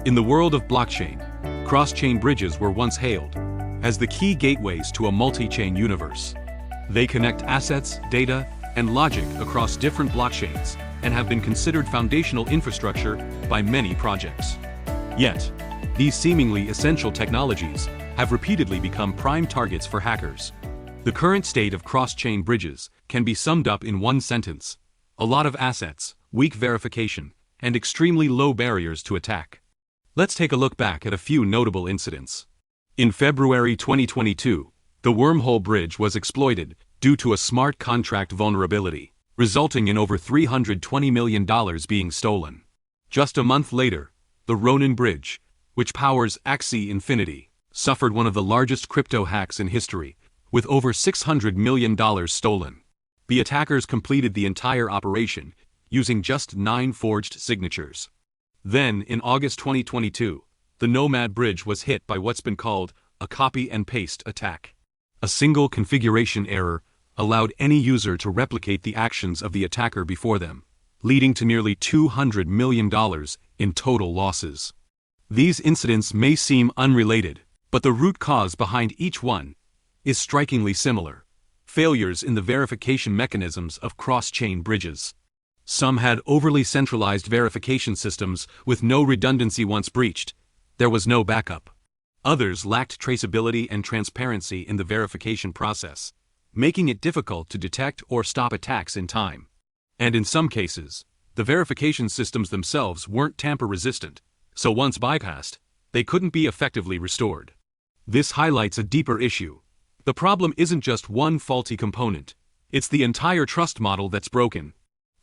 In the world of blockchain, cross-chain bridges were once hailed as the key gateways to a multi-chain universe. They connect assets, data, and logic across different blockchains and have been considered foundational infrastructure by many projects. Yet, these seemingly essential technologies have repeatedly become prime targets for hackers. The current state of cross-chain bridges can be summed up in one sentence: a lot of assets, weak verification, and extremely low barriers to attack. Let's take a look back at a few notable incidents. In February 2022, the wormhole bridge was exploited due to a smart contract vulnerability, resulting in over $320 million being stolen. Just a month later, the Ronin bridge, which powers Axie Infinity, suffered one of the largest crypto hacks in history, with over $600 million stolen. The attackers completed the entire operation using just 9 forged signatures. Then, in August 2022, the Nomad bridge was hit by what's been called a copy-and-paste attack. A single configuration error allowed any user to replicate the actions of the attacker before them, leading to nearly $200 million in total losses. These incidents may seem unrelated, but the root cause behind each one is strikingly similar: failures in the verification mechanisms of cross-chain bridges. Some had overly centralized verification systems with no redundancy. Once breached, there was no backup. Others lacked traceability and transparency in the verification process, making it difficult to detect or stop attacks in time. And in some cases, the verification systems themselves weren't tamper-resistant, so once bypassed, they couldn't be effectively restored. This highlights a deeper issue. The problem isn't just one faulty component, it's the entire trust model that's broken.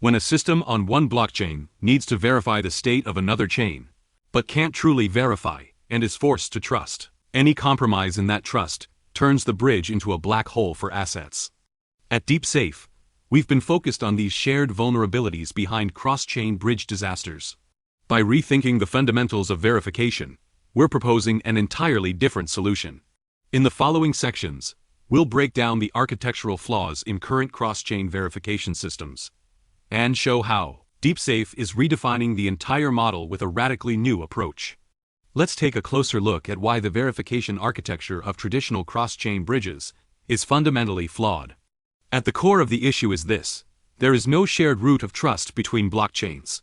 When a system on one blockchain needs to verify the state of another chain, but can't truly verify, and is forced to trust, any compromise in that trust turns the bridge into a black hole for assets. At DeepSafe, we've been focused on these shared vulnerabilities behind cross-chain bridge disasters. By rethinking the fundamentals of verification, we're proposing an entirely different solution. In the following sections, we'll break down the architectural flaws in current cross-chain verification systems and show how DeepSafe is redefining the entire model with a radically new approach. Let's take a closer look at why the verification architecture of traditional cross-chain bridges is fundamentally flawed. At the core of the issue is this: there is no shared root of trust between blockchains.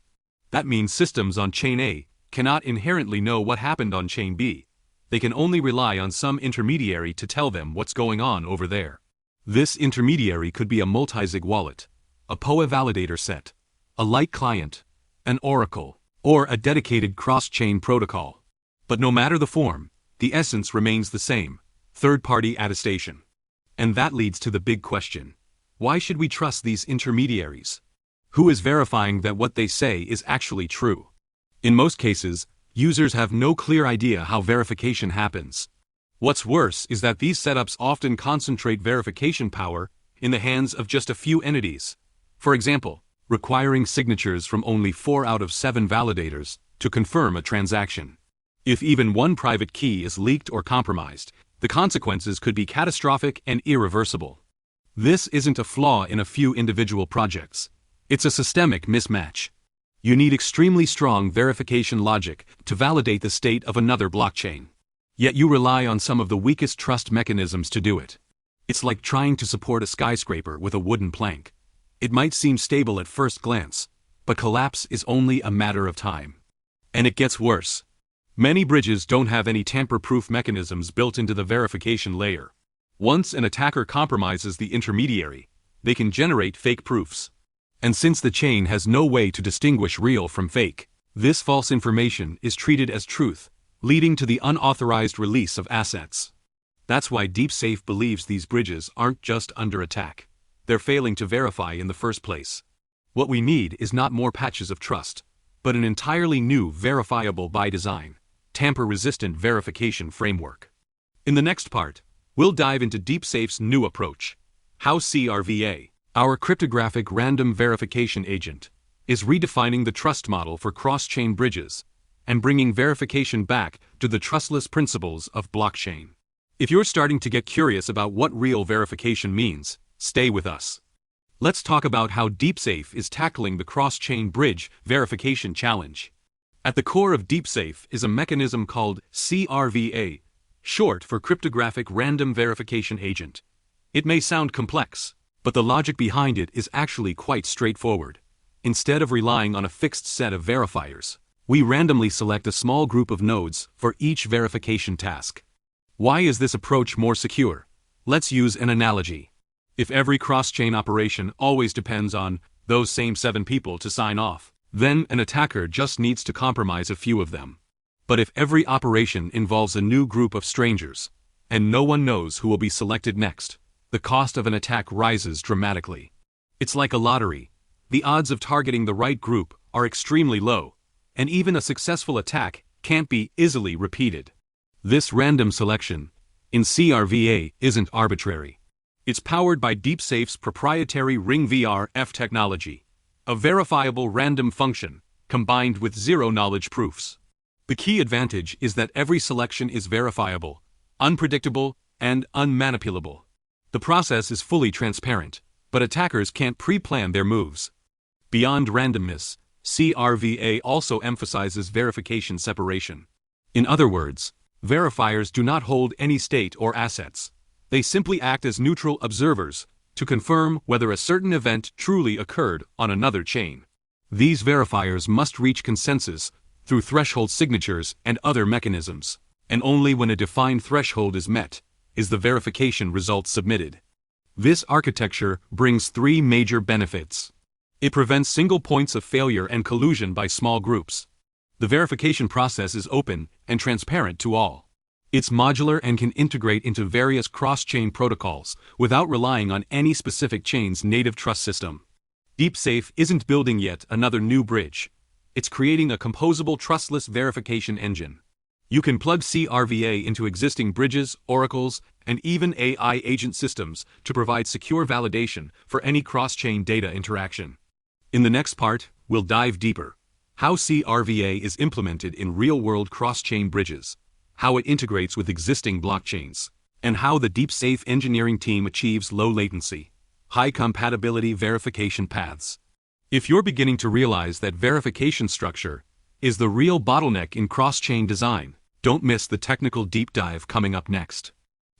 That means systems on chain A cannot inherently know what happened on chain B. They can only rely on some intermediary to tell them what's going on over there. This intermediary could be a multi-sig wallet, a POA validator set, a light client, an oracle, or a dedicated cross-chain protocol. But no matter the form, the essence remains the same: third-party attestation. And that leads to the big question: why should we trust these intermediaries? Who is verifying that what they say is actually true? In most cases, users have no clear idea how verification happens. What's worse is that these setups often concentrate verification power in the hands of just a few entities. For example, requiring signatures from only 4 out of 7 validators to confirm a transaction. If even one private key is leaked or compromised, the consequences could be catastrophic and irreversible. This isn't a flaw in a few individual projects. It's a systemic mismatch. You need extremely strong verification logic to validate the state of another blockchain. Yet you rely on some of the weakest trust mechanisms to do it. It's like trying to support a skyscraper with a wooden plank. It might seem stable at first glance, but collapse is only a matter of time. And it gets worse. Many bridges don't have any tamper-proof mechanisms built into the verification layer. Once an attacker compromises the intermediary, they can generate fake proofs. And since the chain has no way to distinguish real from fake, this false information is treated as truth, leading to the unauthorized release of assets. That's why DeepSafe believes these bridges aren't just under attack. They're failing to verify in the first place. What we need is not more patches of trust, but an entirely new verifiable by design, tamper-resistant verification framework. In the next part, we'll dive into DeepSafe's new approach: how CRVA, our cryptographic random verification agent, is redefining the trust model for cross-chain bridges and bringing verification back to the trustless principles of blockchain. If you're starting to get curious about what real verification means, stay with us. Let's talk about how DeepSafe is tackling the cross-chain bridge verification challenge. At the core of DeepSafe is a mechanism called CRVA, short for Cryptographic Random Verification Agent. It may sound complex, but the logic behind it is actually quite straightforward. Instead of relying on a fixed set of verifiers, we randomly select a small group of nodes for each verification task. Why is this approach more secure? Let's use an analogy. If every cross-chain operation always depends on those same 7 people to sign off, then an attacker just needs to compromise a few of them. But if every operation involves a new group of strangers, and no one knows who will be selected next, the cost of an attack rises dramatically. It's like a lottery. The odds of targeting the right group are extremely low, and even a successful attack can't be easily repeated. This random selection in CRVA isn't arbitrary. It's powered by DeepSafe's proprietary RingVRF technology, a verifiable random function combined with zero-knowledge proofs. The key advantage is that every selection is verifiable, unpredictable, and unmanipulable. The process is fully transparent, but attackers can't pre-plan their moves. Beyond randomness, CRVA also emphasizes verification separation. In other words, verifiers do not hold any state or assets. They simply act as neutral observers to confirm whether a certain event truly occurred on another chain. These verifiers must reach consensus through threshold signatures and other mechanisms, and only when a defined threshold is met is the verification result submitted. This architecture brings 3 major benefits. It prevents single points of failure and collusion by small groups. The verification process is open and transparent to all. It's modular and can integrate into various cross-chain protocols without relying on any specific chain's native trust system. DeepSafe isn't building yet another new bridge. It's creating a composable trustless verification engine. You can plug CRVA into existing bridges, oracles, and even AI agent systems to provide secure validation for any cross-chain data interaction. In the next part, we'll dive deeper. How CRVA is implemented in real-world cross-chain bridges, how it integrates with existing blockchains, and how the DeepSafe engineering team achieves low latency, high compatibility verification paths. If you're beginning to realize that verification structure is the real bottleneck in cross-chain design, don't miss the technical deep dive coming up next.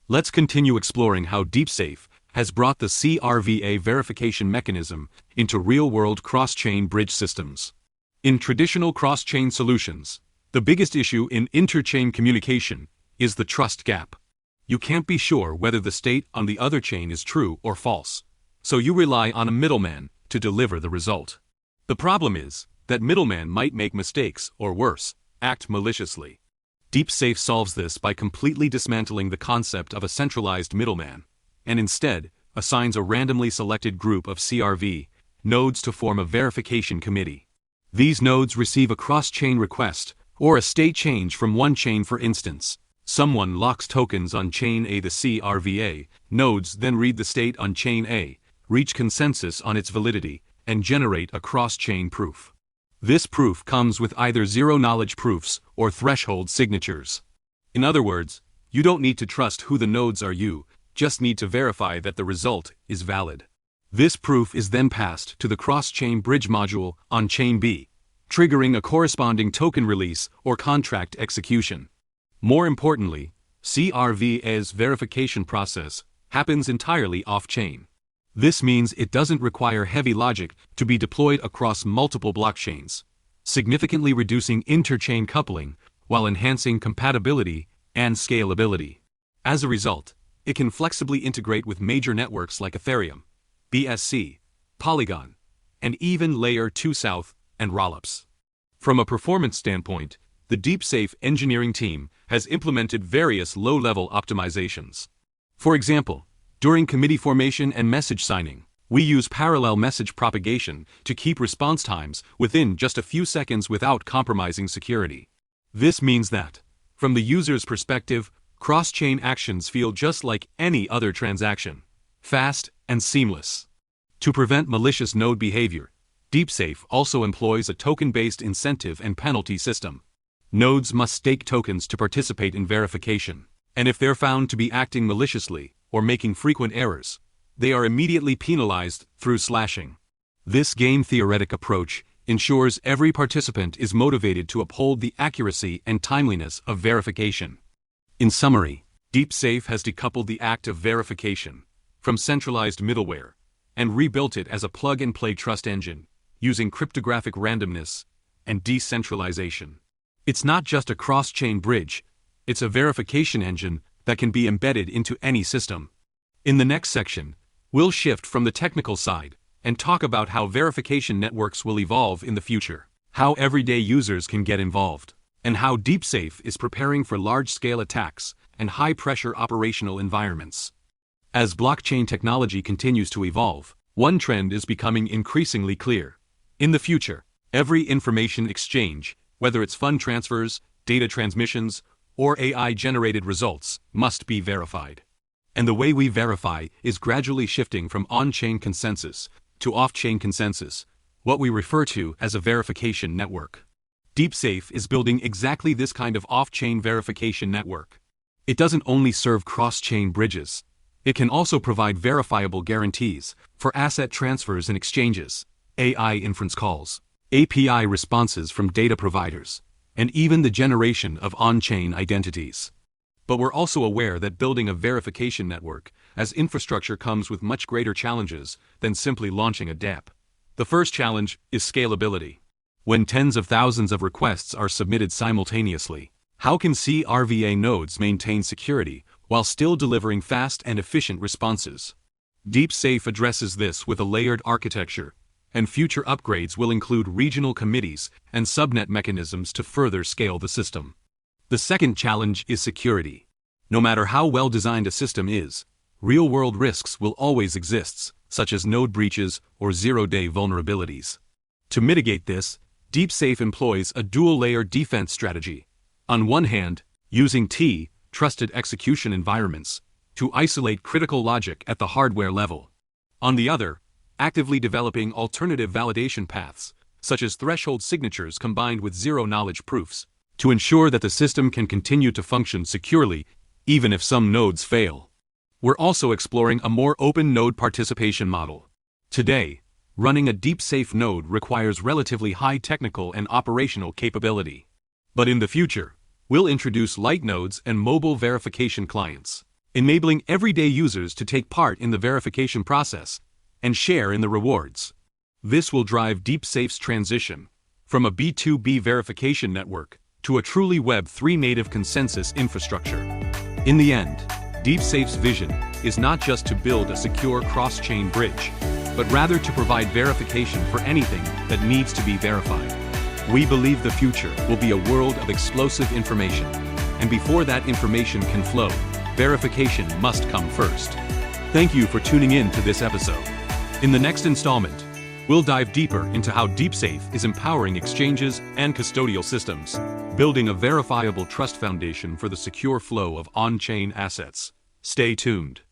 Let's continue exploring how DeepSafe has brought the CRVA verification mechanism into real-world cross-chain bridge systems. In traditional cross-chain solutions, the biggest issue in inter-chain communication is the trust gap. You can't be sure whether the state on the other chain is true or false, so you rely on a middleman to deliver the result. The problem is that middleman might make mistakes or worse, act maliciously. DeepSafe solves this by completely dismantling the concept of a centralized middleman, and instead assigns a randomly selected group of CRV nodes to form a verification committee. These nodes receive a cross-chain request or a state change from one chain. For instance, someone locks tokens on chain A. The CRVA nodes then read the state on chain A, reach consensus on its validity, and generate a cross-chain proof. This proof comes with either zero-knowledge proofs or threshold signatures. In other words, you don't need to trust who the nodes are, you just need to verify that the result is valid. This proof is then passed to the cross-chain bridge module on chain B, triggering a corresponding token release or contract execution. More importantly, CRVA's verification process happens entirely off-chain. This means it doesn't require heavy logic to be deployed across multiple blockchains, significantly reducing inter-chain coupling while enhancing compatibility and scalability. As a result, it can flexibly integrate with major networks like Ethereum, BSC, Polygon, and even Layer 2 South and Rollups. From a performance standpoint, the DeepSafe engineering team has implemented various low-level optimizations. For example, during committee formation and message signing, we use parallel message propagation to keep response times within just a few seconds without compromising security. This means that, from the user's perspective, cross-chain actions feel just like any other transaction, fast and seamless. To prevent malicious node behavior, DeepSafe also employs a token-based incentive and penalty system. Nodes must stake tokens to participate in verification, and if they're found to be acting maliciously or making frequent errors, they are immediately penalized through slashing. This game-theoretic approach ensures every participant is motivated to uphold the accuracy and timeliness of verification. In summary, DeepSafe has decoupled the act of verification from centralized middleware and rebuilt it as a plug-and-play trust engine, using cryptographic randomness and decentralization. It's not just a cross-chain bridge, it's a verification engine that can be embedded into any system. In the next section, we'll shift from the technical side and talk about how verification networks will evolve in the future, how everyday users can get involved, and how DeepSafe is preparing for large-scale attacks and high-pressure operational environments. As blockchain technology continues to evolve, one trend is becoming increasingly clear. In the future, every information exchange, whether it's fund transfers, data transmissions, or AI-generated results, must be verified. And the way we verify is gradually shifting from on-chain consensus to off-chain consensus, what we refer to as a verification network. DeepSafe is building exactly this kind of off-chain verification network. It doesn't only serve cross-chain bridges, it can also provide verifiable guarantees for asset transfers and exchanges, AI inference calls, API responses from data providers, and even the generation of on-chain identities. But we're also aware that building a verification network as infrastructure comes with much greater challenges than simply launching a dApp. The first challenge is scalability. When tens of thousands of requests are submitted simultaneously, how can CRVA nodes maintain security while still delivering fast and efficient responses? DeepSafe addresses this with a layered architecture, and future upgrades will include regional committees and subnet mechanisms to further scale the system. The second challenge is security. No matter how well designed a system is, real-world risks will always exist, such as node breaches or zero-day vulnerabilities. To mitigate this, DeepSafe employs a dual-layer defense strategy. On one hand, using trusted execution environments to isolate critical logic at the hardware level. On the other, actively developing alternative validation paths, such as threshold signatures combined with zero-knowledge proofs, to ensure that the system can continue to function securely even if some nodes fail. We're also exploring a more open node participation model. Today, running a DeepSafe node requires relatively high technical and operational capability. But in the future, we'll introduce light nodes and mobile verification clients, enabling everyday users to take part in the verification process and share in the rewards. This will drive DeepSafe's transition from a B2B verification network to a truly Web3 native consensus infrastructure. In the end, DeepSafe's vision is not just to build a secure cross-chain bridge, but rather to provide verification for anything that needs to be verified. We believe the future will be a world of explosive information, and before that information can flow, verification must come first. Thank you for tuning in to this episode. In the next installment, we'll dive deeper into how DeepSafe is empowering exchanges and custodial systems, building a verifiable trust foundation for the secure flow of on-chain assets. Stay tuned.